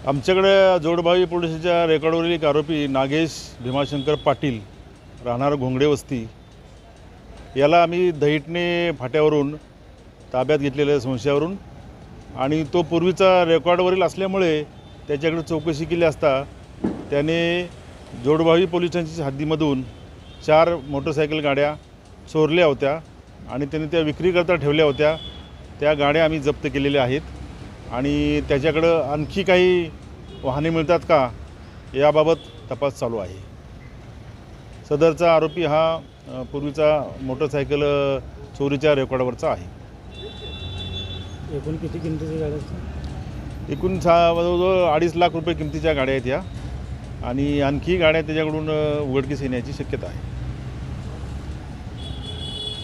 आमच्याकडे जोडभावी पोलीस स्टेशनच्या रेकॉर्डवरील एक आरोपी नागेश भीमाशंकर पाटील राहणार घोंगडे वस्ती याला आम्ही दहिटणे फाट्यावरून ताब्यात घेतलेल्या संशयावरून आणि तो पूर्वीचा रेकॉर्डवरील असल्यामुळे त्याच्याकडे चौकशी केली असता त्याने जोडभावी पोलीस स्टेशनच्या हद्दीमधून 4 मोटरसायकल गाड्या चोरल्या होत्या आणि त्याने त्या विक्रीकरता ठेवल्या होत्या। त्या गाड्या आम्ही जप्त केलेल्या आहेत आणि त्याच्याकडं आणखी काही वाहने मिळतात का याबाबत तपास चालू आहे। सदरचा आरोपी हा पूर्वीचा मोटरसायकल चोरीच्या रेकॉर्डवरचा आहे। एकूण किती किमतीच्या गाड्या असतात? एकूण जवळजवळ 2.5 लाख रुपये किमतीच्या गाड्या आहेत या आणि आणखी गाड्या त्याच्याकडून उघडकीस येण्याची शक्यता आहे।